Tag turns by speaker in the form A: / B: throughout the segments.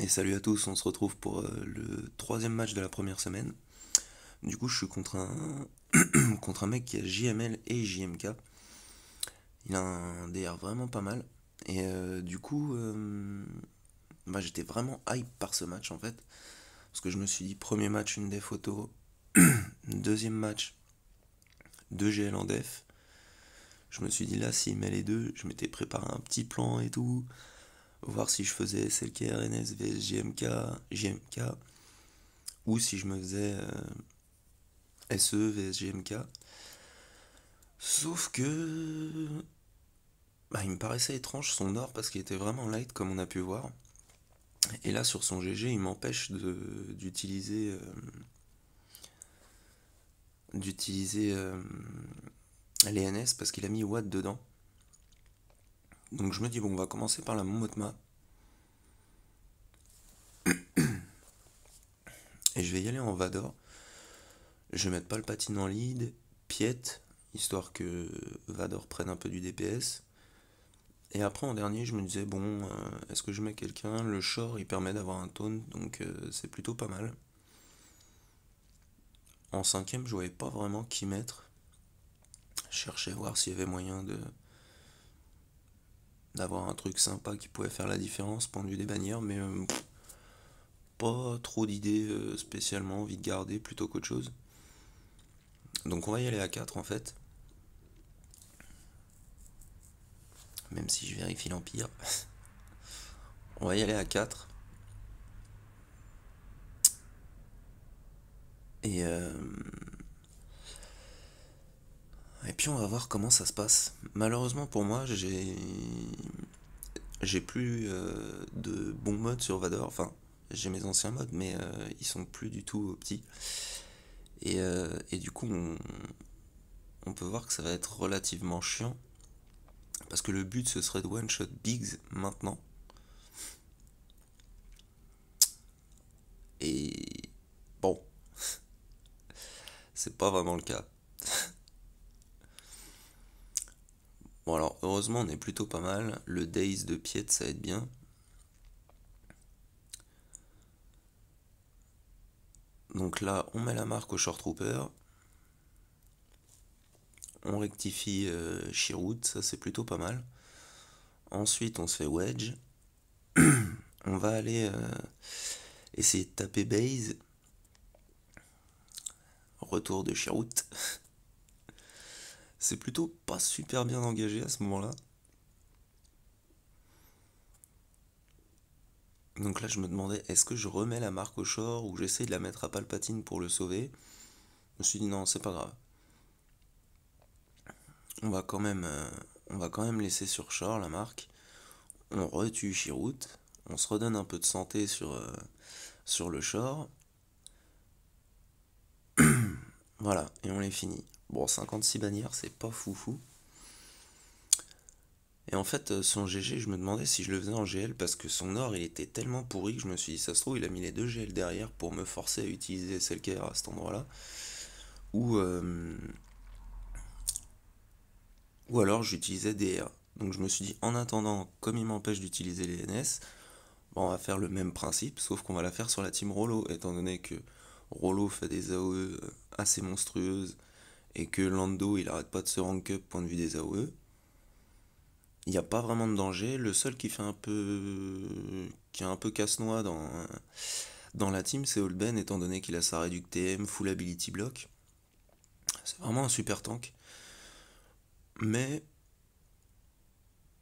A: Et salut à tous, on se retrouve pour le troisième match de la première semaine. Du coup, je suis contre un mec qui a JML et JMK. Il a un DR vraiment pas mal. Et j'étais vraiment hype par ce match en fait. Parce que je me suis dit, premier match, une def auto. Deuxième match, 2 GL en def. Je me suis dit là, s'il met les deux, je m'étais préparé un petit plan et tout. Voir si je faisais SLK RNS vs JMK. Ou si je me faisais SE vs GMK. Sauf que il me paraissait étrange son or parce qu'il était vraiment light comme on a pu voir. Et là sur son GG il m'empêche d'utiliser les NS parce qu'il a mis Watt dedans. Donc je me dis bon on va commencer par la Momotma. Et je vais y aller en Vador. Je vais mettre Palpatine en lead, Piet, histoire que Vador prenne un peu du DPS. Et après en dernier je me disais bon est-ce que je mets quelqu'un. Le Shore il permet d'avoir un taunt donc c'est plutôt pas mal. En cinquième je voyais pas vraiment qui mettre. Je cherchais à voir s'il y avait moyen d'avoir un truc sympa qui pouvait faire la différence point de vue des bannières, mais pas trop d'idées spécialement, envie de garder plutôt qu'autre chose. Donc on va y aller à 4 en fait, même si je vérifie l'Empire. On va y aller à 4. Et, euh, et puis on va voir comment ça se passe. Malheureusement pour moi, j'ai plus de bons modes sur Vador. Enfin, j'ai mes anciens modes, mais ils sont plus du tout petits. Et du coup, on peut voir que ça va être relativement chiant. Parce que le but, ce serait de one-shot Biggs maintenant. Et bon, c'est pas vraiment le cas. Bon alors, heureusement, on est plutôt pas mal. Le Daze de Piet, ça aide bien. Donc là, on met la marque au Short Trooper. On rectifie Chirrut, ça c'est plutôt pas mal. Ensuite, on se fait Wedge. On va aller essayer de taper Base. Retour de Chirrut. C'est plutôt pas super bien engagé à ce moment-là. Donc là, je me demandais, est-ce que je remets la marque au short ou j'essaie de la mettre à Palpatine pour le sauver. Je me suis dit non, c'est pas grave. On va quand même, on va quand même laisser sur short la marque. On retue Chirrut. On se redonne un peu de santé sur le short. Voilà, et on les finit. Bon, 56 bannières, c'est pas foufou. Et en fait, son GG, je me demandais si je le faisais en GL parce que son or, il était tellement pourri que je me suis dit, ça se trouve, il a mis les deux GL derrière pour me forcer à utiliser Selker à cet endroit-là. Ou, euh, ou alors j'utilisais DR. Donc je me suis dit, en attendant, comme il m'empêche d'utiliser les NS, bon, on va faire le même principe, sauf qu'on va la faire sur la team Rollo, étant donné que Rollo fait des AOE assez monstrueuses et que Lando, il arrête pas de se rank up point de vue des AOE. Il n'y a pas vraiment de danger. Le seul qui est un peu casse-noix dans la team, c'est Old Ben, étant donné qu'il a sa réduc TM, full ability block. C'est vraiment un super tank. Mais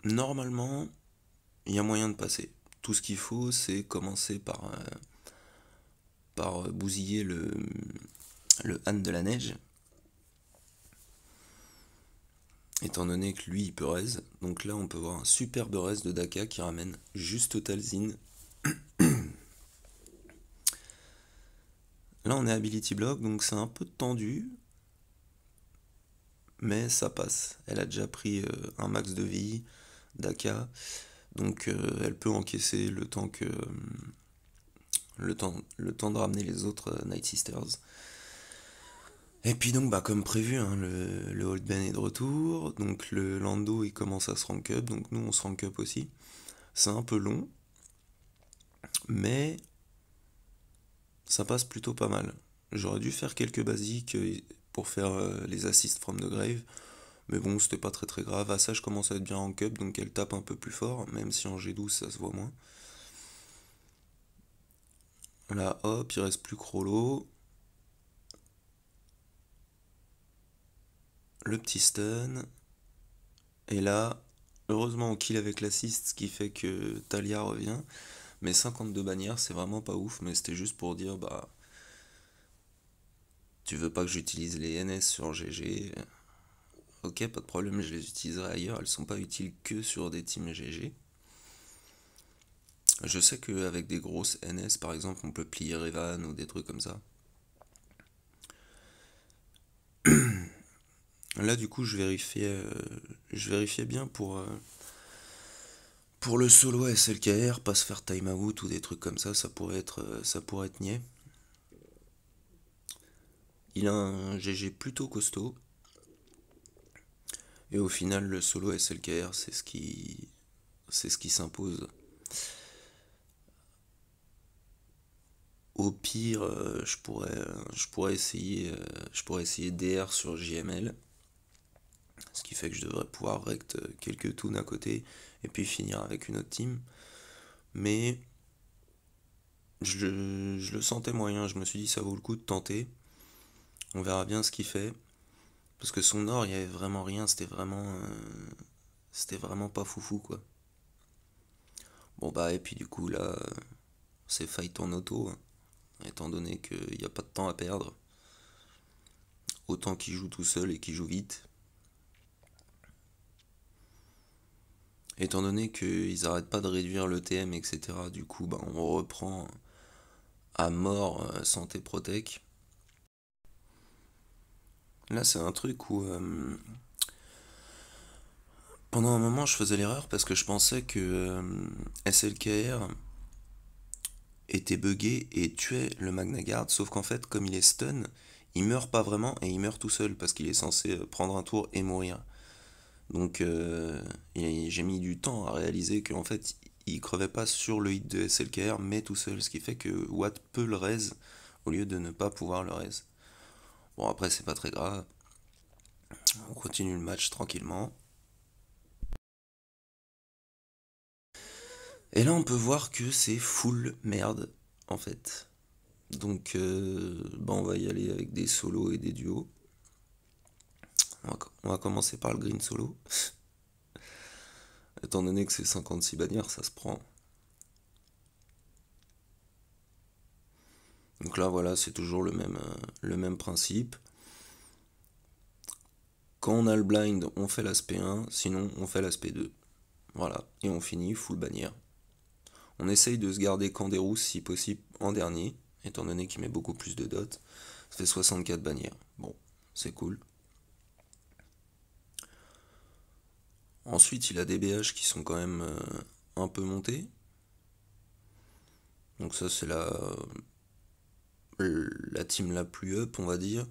A: normalement, il y a moyen de passer. Tout ce qu'il faut, c'est commencer par bousiller le Han de la neige. Étant donné que lui, il peut raise. Donc là, on peut voir un superbe raise de Daka qui ramène juste Talzin. Là, on est ability block, donc c'est un peu tendu. Mais ça passe. Elle a déjà pris un max de vie, Daka, donc elle peut encaisser le temps de ramener les autres Night Sisters. Et puis donc comme prévu, hein, le Old Ben est de retour, donc le Lando il commence à se rank up, donc nous on se rank up aussi. C'est un peu long, Mais ça passe plutôt pas mal. J'aurais dû faire quelques basiques pour faire les assists from the grave, mais bon, c'était pas très très grave. À ça, je commence à être bien en cup, donc elle tape un peu plus fort, même si en G12 ça se voit moins. Là, hop, il reste plus que Rollo. Le petit stun. Et là, heureusement on kill avec l'assist, ce qui fait que Talia revient. Mais 52 bannières, c'est vraiment pas ouf, mais c'était juste pour dire, bah, tu veux pas que j'utilise les NS sur GG, ok, pas de problème, je les utiliserai ailleurs, elles sont pas utiles que sur des teams GG. Je sais qu'avec des grosses NS, par exemple, on peut plier Revan ou des trucs comme ça. Là, du coup, je vérifiais bien pour le solo SLKR, pas se faire time out ou des trucs comme ça pourrait être niais. Il a un GG plutôt costaud. Et au final, le solo SLKR, c'est ce qui s'impose. Au pire, je pourrais essayer DR sur JML, ce qui fait que je devrais pouvoir rect quelques toons à côté et puis finir avec une autre team. Mais je le sentais moyen, je me suis dit ça vaut le coup de tenter. On verra bien ce qu'il fait. Parce que son or, il y avait vraiment rien, c'était vraiment pas foufou quoi. Bon bah et puis du coup là, c'est fight en auto, hein, étant donné qu'il n'y a pas de temps à perdre. Autant qu'il joue tout seul et qu'il joue vite. Étant donné qu'ils arrêtent pas de réduire le TM, etc., du coup, bah, on reprend à mort santé protec. Là, c'est un truc où pendant un moment, je faisais l'erreur parce que je pensais que SLKR était buggé et tuait le Magna Guard, sauf qu'en fait, comme il est stun, il meurt pas vraiment et il meurt tout seul parce qu'il est censé prendre un tour et mourir. Donc j'ai mis du temps à réaliser qu'en fait il crevait pas sur le hit de SLKR mais tout seul, ce qui fait que Watt peut le raise au lieu de ne pas pouvoir le raise. Bon après c'est pas très grave, on continue le match tranquillement. Et là on peut voir que c'est full merde en fait. Donc bah, on va y aller avec des solos et des duos. On va commencer par le green solo. Étant donné que c'est 56 bannières, ça se prend. Donc là voilà, c'est toujours le même principe. Quand on a le blind, on fait l'aspect 1, sinon on fait l'aspect 2. Voilà, et on finit full bannière. On essaye de se garder Canderous si possible en dernier, étant donné qu'il met beaucoup plus de dots. Ça fait 64 bannières. Bon, c'est cool. Ensuite, il a des BH qui sont quand même un peu montés. Donc ça, c'est la team la plus up, on va dire.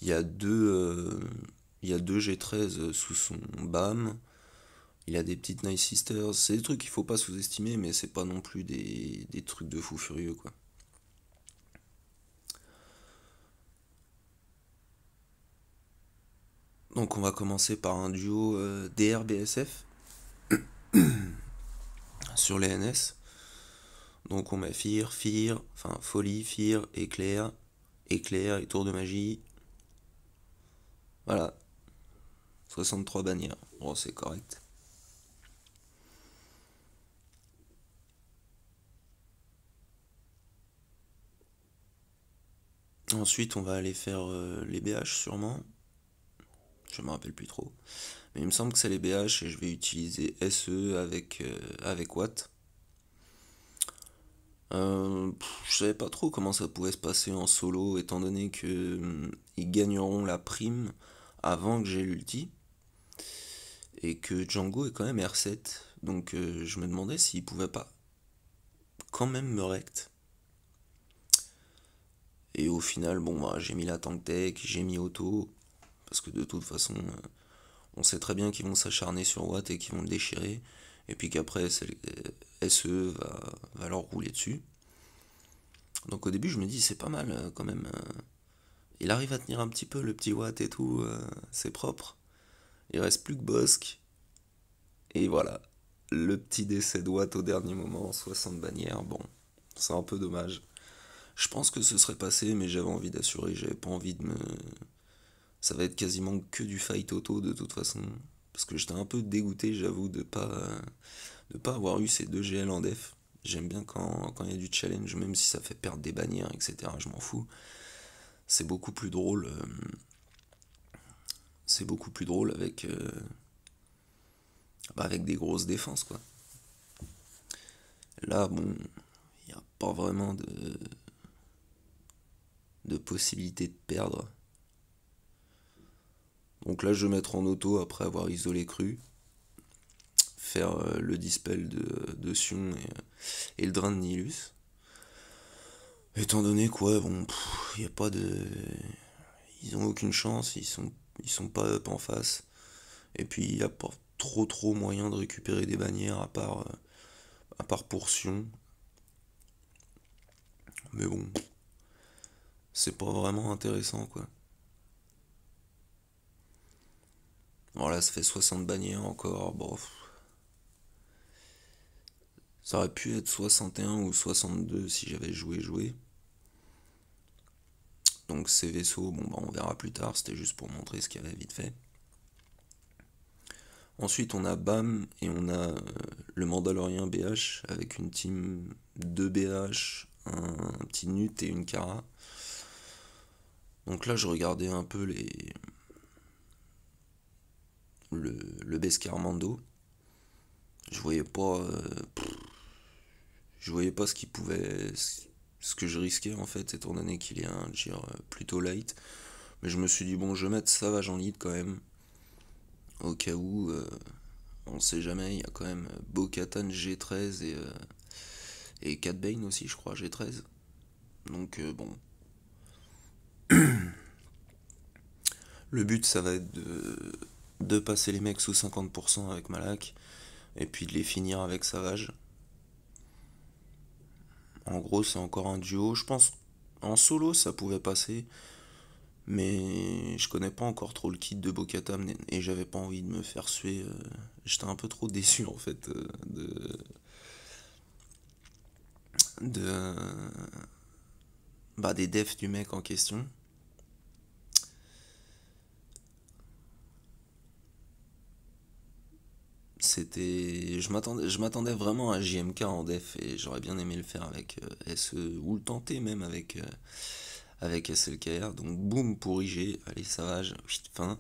A: Il y a il y a deux G13 sous son BAM. Il a des petites Nice Sisters. C'est des trucs qu'il faut pas sous-estimer, mais c'est pas non plus des trucs de fou furieux, quoi. Donc on va commencer par un duo DRBSF sur les NS. Donc on met enfin Folie, Fear, Éclair, Éclair et Tour de Magie. Voilà, 63 bannières. Bon, c'est correct. Ensuite, on va aller faire les BH sûrement. Je me rappelle plus trop. Mais il me semble que c'est les BH et je vais utiliser SE avec Watt. Je savais pas trop comment ça pouvait se passer en solo, étant donné que ils gagneront la prime avant que j'ai l'ulti. Et que Django est quand même R7. Donc je me demandais s'il pouvait pas quand même me rect. Et au final, bon, bah, j'ai mis la tank tech, j'ai mis auto. Parce que de toute façon, on sait très bien qu'ils vont s'acharner sur Watt et qu'ils vont le déchirer. et puis qu'après SE va leur rouler dessus. Donc au début je me dis c'est pas mal quand même. Il arrive à tenir un petit peu le petit Watt et tout, c'est propre. Il reste plus que Bosque. Et voilà, le petit décès de Watt au dernier moment, 60 bannières, bon, c'est un peu dommage. Je pense que ce serait passé, mais j'avais envie d'assurer, j'avais pas envie de me... Ça va être quasiment que du fight auto de toute façon. Parce que j'étais un peu dégoûté, j'avoue, de pas avoir eu ces deux GL en def. J'aime bien quand il y a du challenge, même si ça fait perdre des bannières, etc. Je m'en fous. C'est beaucoup plus drôle. C'est beaucoup plus drôle avec des grosses défenses, quoi. Là, bon, il n'y a pas vraiment de possibilité de perdre. Donc là, je vais mettre en auto après avoir isolé cru, faire le dispel de Sion et le drain de Nihilus. Étant donné quoi, bon, il y a pas de. Ils ont aucune chance, ils sont pas up en face. Et puis il n'y a pas trop moyen de récupérer des bannières à part pour Sion. Mais bon, c'est pas vraiment intéressant quoi. Voilà, ça fait 60 bannières encore, bon. Ça aurait pu être 61 ou 62 si j'avais joué. Donc ces vaisseaux, bon bah on verra plus tard, c'était juste pour montrer ce qu'il y avait vite fait. Ensuite on a BAM et on a le Mandalorien BH avec une team de BH, un petit Nut et une Kara. Donc là je regardais un peu le Bescarmando. Je voyais pas je voyais pas ce qu'il pouvait ce que je risquais en fait étant donné qu'il est un Gear plutôt light. Mais je me suis dit bon je vais mettre Savage en lead quand même au cas où on sait jamais, il y a quand même Bo-Katan G13 et Cat Bane aussi, je crois, G13. Donc bon. Le but, ça va être de passer les mecs sous 50% avec Malak, et puis de les finir avec Savage. En gros, c'est encore un duo. Je pense en solo, ça pouvait passer, mais je connais pas encore trop le kit de Bo-Katan, et j'avais pas envie de me faire suer. J'étais un peu trop déçu en fait de des defs du mec en question. Je m'attendais vraiment à JMK en def et j'aurais bien aimé le faire avec SE ou le tenter même avec SLKR. Donc boum pour IG, allez Savage, fin.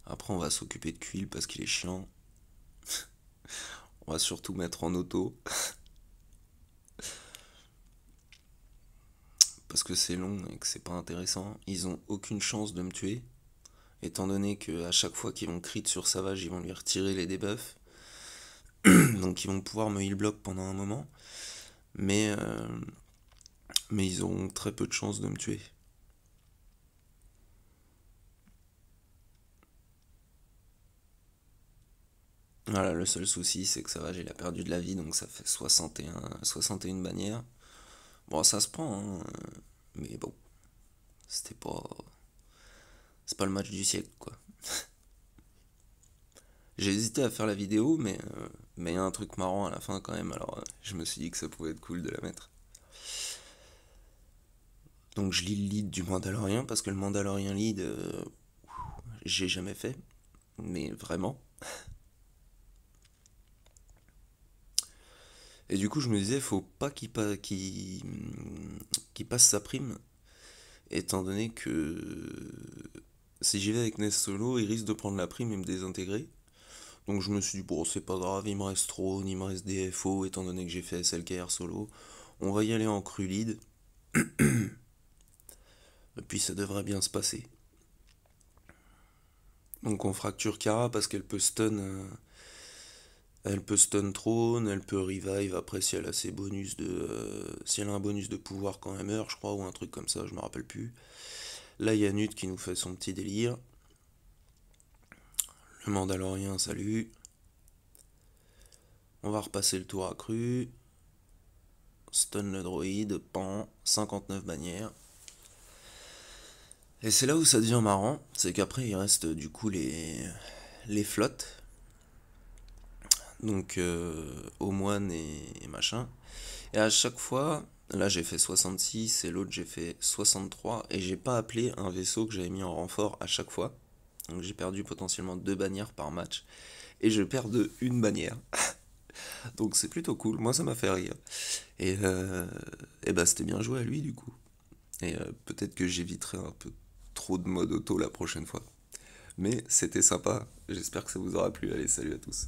A: Après on va s'occuper de Quill parce qu'il est chiant. On va surtout mettre en auto parce que c'est long et que c'est pas intéressant. Ils ont aucune chance de me tuer étant donné que à chaque fois qu'ils vont crit sur Savage, ils vont lui retirer les debuffs. Donc ils vont pouvoir me heal block pendant un moment. Mais ils auront très peu de chances de me tuer. Voilà, le seul souci, c'est que Savage, il a perdu de la vie, donc ça fait 61 bannières. Bon, ça se prend, hein, mais bon, c'était pas. C'est pas le match du siècle, quoi. J'ai hésité à faire la vidéo, mais il y a un truc marrant à la fin quand même, alors je me suis dit que ça pouvait être cool de la mettre. Donc je lis le lead du Mandalorien, parce que le Mandalorien lead, j'ai jamais fait, mais vraiment. Et du coup, je me disais, faut pas qu'il passe sa prime, étant donné que si j'y vais avec Nest solo, il risque de prendre la prime et me désintégrer. Donc je me suis dit, bon, c'est pas grave, il me reste Throne, il me reste DFO, étant donné que j'ai fait SLKR solo. On va y aller en cru lead. Et puis ça devrait bien se passer. Donc on fracture Kara parce qu'elle peut stun. Elle peut stun Throne, elle peut revive après si elle a ses bonus si elle a un bonus de pouvoir quand elle meurt, je crois, ou un truc comme ça, je me rappelle plus. Là, il y a Nut qui nous fait son petit délire. Le Mandalorien, salut. On va repasser le tour accru. Stun le droïde, pan, 59 bannières. Et c'est là où ça devient marrant, c'est qu'après il reste du coup les flottes. Donc aux moines et machin. Et à chaque fois, là j'ai fait 66 et l'autre j'ai fait 63 et j'ai pas appelé un vaisseau que j'avais mis en renfort à chaque fois. Donc j'ai perdu potentiellement 2 bannières par match. Et je perds de une bannière. Donc c'est plutôt cool, moi ça m'a fait rire. Et bah c'était bien joué à lui du coup. Et peut-être que j'éviterai un peu trop de mode auto la prochaine fois. Mais c'était sympa, j'espère que ça vous aura plu. Allez, salut à tous.